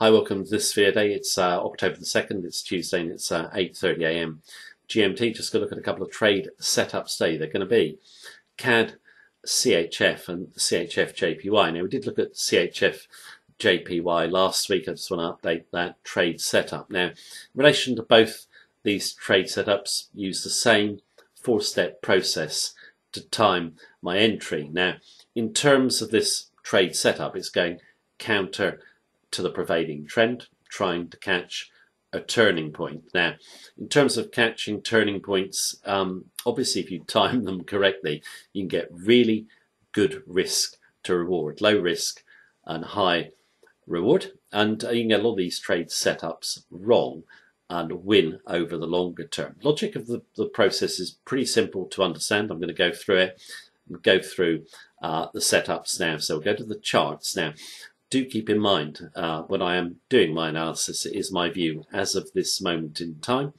Hi, welcome to this video day. It's October the 2nd, it's Tuesday, and it's 8:30 a.m. GMT. Just going to look at a couple of trade setups today. They're going to be CAD CHF and CHF JPY. Now, we did look at CHF JPY last week. I just want to update that trade setup. Now, in relation to both these trade setups, use the same four-step process to time my entry. Now, in terms of this trade setup, it's going counter to the prevailing trend, trying to catch a turning point. Now, in terms of catching turning points, obviously if you time them correctly, you can get really good risk to reward, low risk and high reward, and you can get a lot of these trade setups wrong and win over the longer term. Logic of the process is pretty simple to understand. I'm going to go through it and go through the setups now. So we'll go to the charts now. Do keep in mind when I am doing my analysis, it is my view as of this moment in time.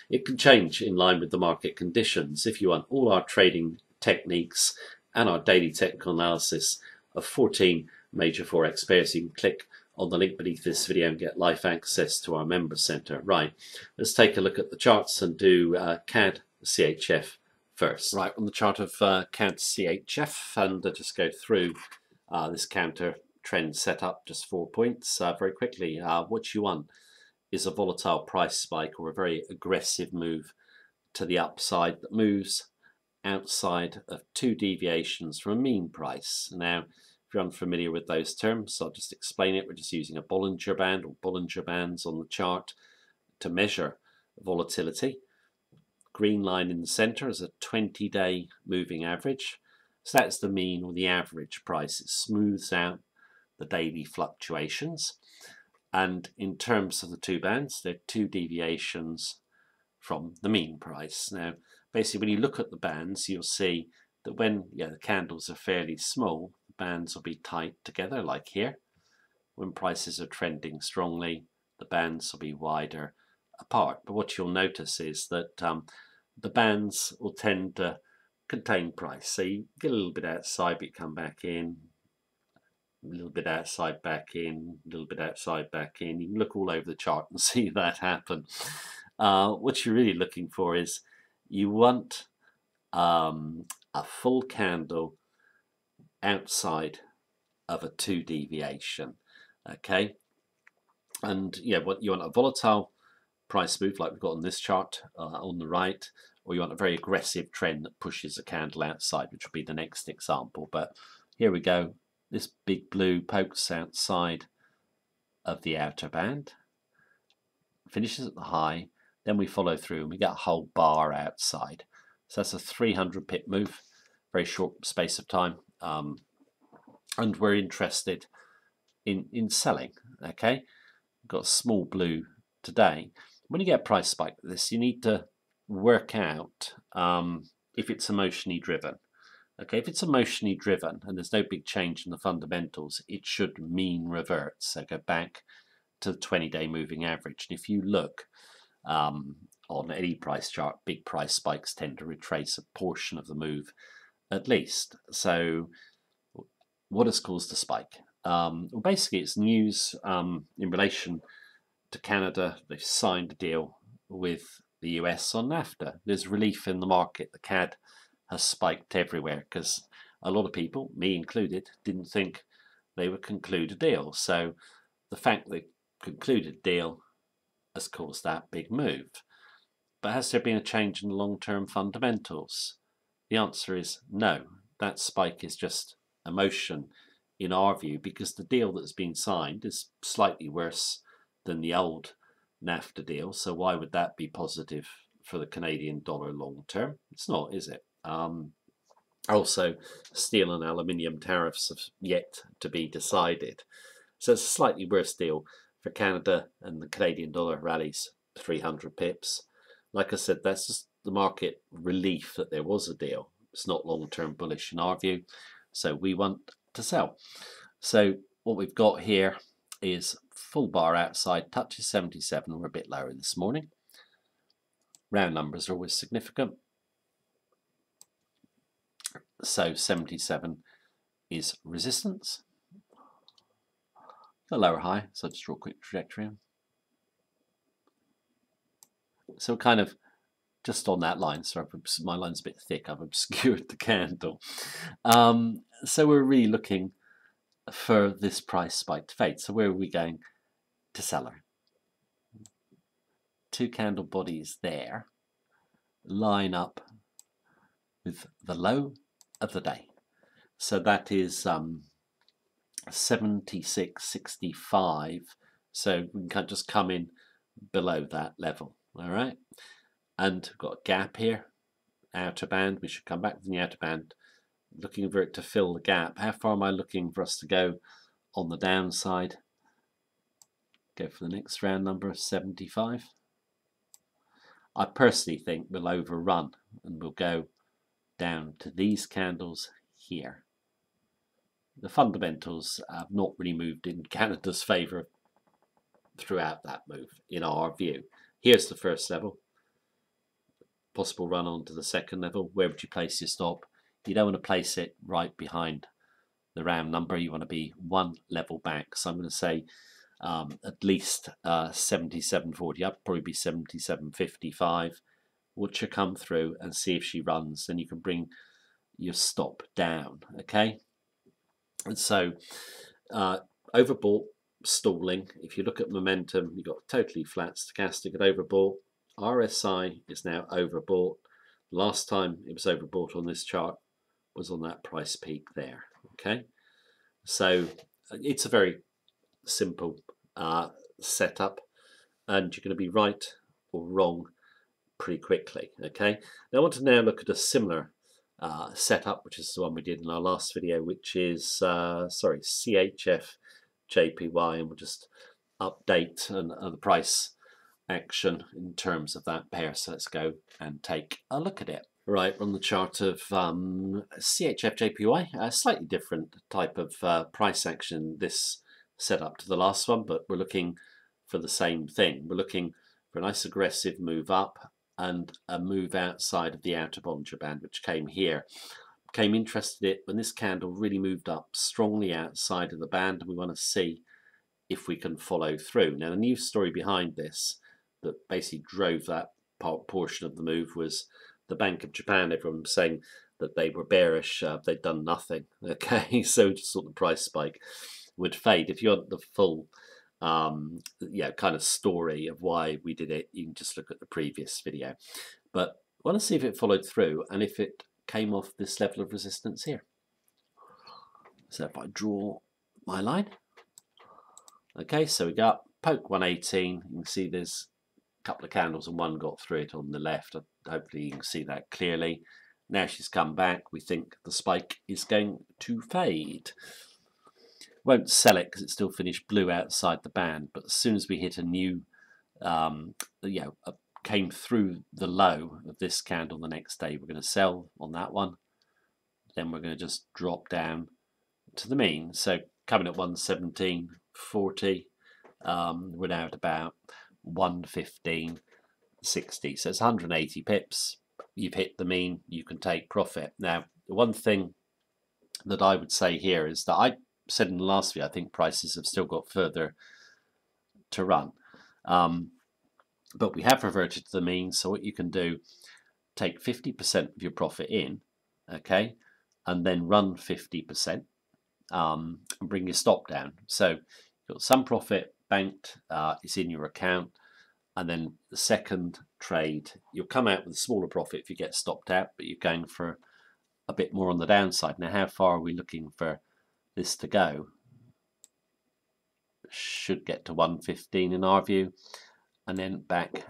It can change in line with the market conditions. If you want all our trading techniques and our daily technical analysis of 14 major Forex pairs, you can click on the link beneath this video and get live access to our member center. Right, let's take a look at the charts and do CAD CHF first. Right, on the chart of CAD CHF, and just go through this counter trend setup, just 4 points very quickly. What you want is a volatile price spike or a very aggressive move to the upside that moves outside of two deviations from a mean price. Now, if you're unfamiliar with those terms, I'll just explain it. We're just using a Bollinger Band or Bollinger Bands on the chart to measure volatility. Green line in the center is a 20-day moving average. So that's the mean or the average price. It smooths out the daily fluctuations, and in terms of the two bands, they're two deviations from the mean price. Now, basically, when you look at the bands, you'll see that when the candles are fairly small, the bands will be tight together, like here. When prices are trending strongly, the bands will be wider apart. But what you'll notice is that the bands will tend to contain price. So you get a little bit outside, but you come back in. A little bit outside, back in, a little bit outside, back in. You can look all over the chart and see that happen. What you're really looking for is you want a full candle outside of a two deviation, okay? And what you want, a volatile price move like we've got on this chart on the right, or you want a very aggressive trend that pushes a candle outside, which will be the next example. But here we go. This big blue pokes outside of the outer band, finishes at the high, then we follow through and we get a whole bar outside. So that's a 300 pip move, very short space of time, and we're interested in selling, okay? We've got a small blue today. When you get a price spike like this, you need to work out if it's emotionally driven. Okay, if it's emotionally driven and there's no big change in the fundamentals, it should mean revert. So go back to the 20-day moving average. And if you look on any price chart, big price spikes tend to retrace a portion of the move at least. So what has caused the spike? Well, basically it's news in relation to Canada. They've signed a deal with the US on NAFTA. There's relief in the market. The CAD has spiked everywhere because a lot of people, me included, didn't think they would conclude a deal. So the fact they concluded a deal has caused that big move. But has there been a change in the long-term fundamentals? The answer is no. That spike is just emotion in our view, because the deal that's been signed is slightly worse than the old NAFTA deal. So why would that be positive for the Canadian dollar long term? It's not, is it? Also, steel and aluminium tariffs have yet to be decided. So it's a slightly worse deal for Canada, and the Canadian dollar rallies 300 pips. Like I said, that's just the market relief that there was a deal. It's not long-term bullish in our view. So we want to sell. So what we've got here is full bar outside, touches 77. We're a bit lower this morning. Round numbers are always significant. So 77 is resistance. the lower high. So just draw a quick trajectory. So kind of just on that line. So my line's a bit thick. I've obscured the candle. So we're really looking for this price spike to fade. So where are we going to sell her? 2 candle bodies there line up with the low of the day. So that is 76.65. So we can just come in below that level. All right. And we've got a gap here, outer band. We should come back from the outer band, looking for it to fill the gap. How far am I looking for us to go on the downside? Go for the next round number, 75. I personally think we'll overrun and we'll go down to these candles here. The fundamentals have not really moved in Canada's favour throughout that move, in our view. Here's the first level. Possible run on to the second level. Where would you place your stop? You don't want to place it right behind the round number. You want to be one level back. So I'm going to say at least 77.40. I'd probably be 77.55. Watch her come through and see if she runs. Then you can bring your stop down. Okay. And so overbought, stalling. If you look at momentum, you've got totally flat stochastic at overbought. RSI is now overbought. Last time it was overbought on this chart was on that price peak there. Okay, so it's a very simple setup, and you're going to be right or wrong pretty quickly. Okay, now I want to now look at a similar setup, which is the one we did in our last video, which is CHF JPY, and we'll just update the price action in terms of that pair. So let's go and take a look at it. Right, on the chart of CHF JPY, a slightly different type of price action this setup to the last one, but we're looking for the same thing. We're looking for a nice aggressive move up and a move outside of the outer Bollinger Band, which came here. Became interested in it when this candle really moved up strongly outside of the band, and we want to see if we can follow through. Now, the news story behind this that basically drove that portion of the move was the Bank of Japan. Everyone was saying that they were bearish, they'd done nothing. Okay, so just thought the price spike would fade. If you want the full kind of story of why we did it, you can just look at the previous video. But I want to see if it followed through and if it came off this level of resistance here. So if I draw my line, okay, so we got poke 118. You can see there's a couple of candles and one got through it on the left. Hopefully you can see that clearly. Now she's come back. We think the spike is going to fade. Won't sell it because it's still finished blue outside the band, but as soon as we hit a new came through the low of this candle the next day, we're going to sell on that one. Then we're going to just drop down to the mean. So coming at 117.40, we're now at about 115.60. So it's 180 pips. You've hit the mean, you can take profit. Now, the one thing that I would say here is that I said in the last video, I think prices have still got further to run. But we have reverted to the mean, so what you can do, take 50% of your profit in, okay, and then run 50% and bring your stop down. So you've got some profit banked, it's in your account, and then the second trade, you'll come out with a smaller profit if you get stopped out, but you're going for a bit more on the downside. Now, how far are we looking for this to go? Should get to 115 in our view, and then back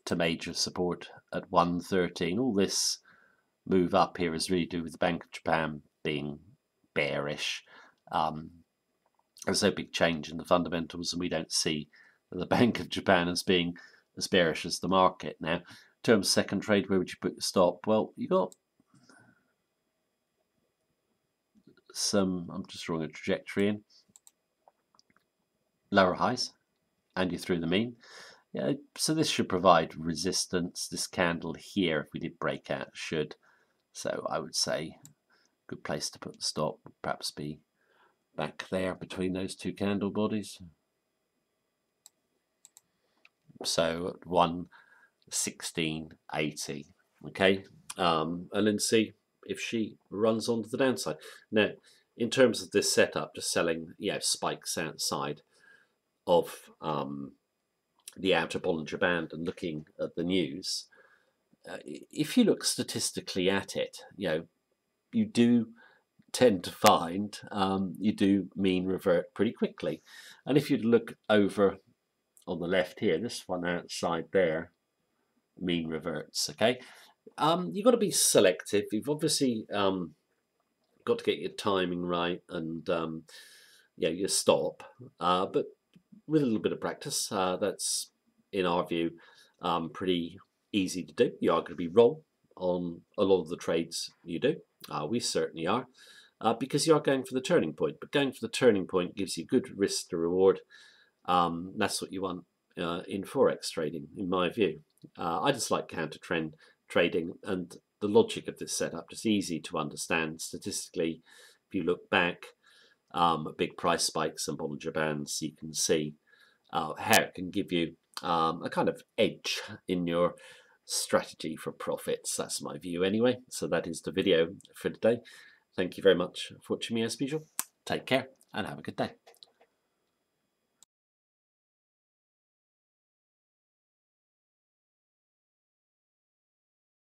to major support at 113. All this move up here is really to do with the Bank of Japan being bearish. There's no big change in the fundamentals, and we don't see the Bank of Japan as being as bearish as the market. Now, in terms of second trade, where would you put your stop? Well, you got some, I'm just drawing a trajectory in, lower highs, and you're through the mean. Yeah, so this should provide resistance. This candle here, if we did break out, should. So I would say a good place to put the stop would perhaps be back there between those two candle bodies. So at 116.80. Okay, and then see if she runs onto the downside. Now, in terms of this setup, just selling spikes outside of the outer Bollinger Band and looking at the news, if you look statistically at it, you do tend to find you do mean revert pretty quickly. And if you look over on the left here, this one outside there, mean reverts. Okay, you've got to be selective. You've obviously got to get your timing right and your stop, but with a little bit of practice, that's, in our view, pretty easy to do. You are going to be wrong on a lot of the trades you do. We certainly are, because you are going for the turning point. But going for the turning point gives you good risk to reward. That's what you want in Forex trading, in my view. I just like counter trend trading, and the logic of this setup is easy to understand statistically. If you look back at big price spikes and Bollinger Bands, you can see how it can give you a kind of edge in your strategy for profits. That's my view anyway. So that is the video for today. Thank you very much for watching me as usual. Take care and have a good day.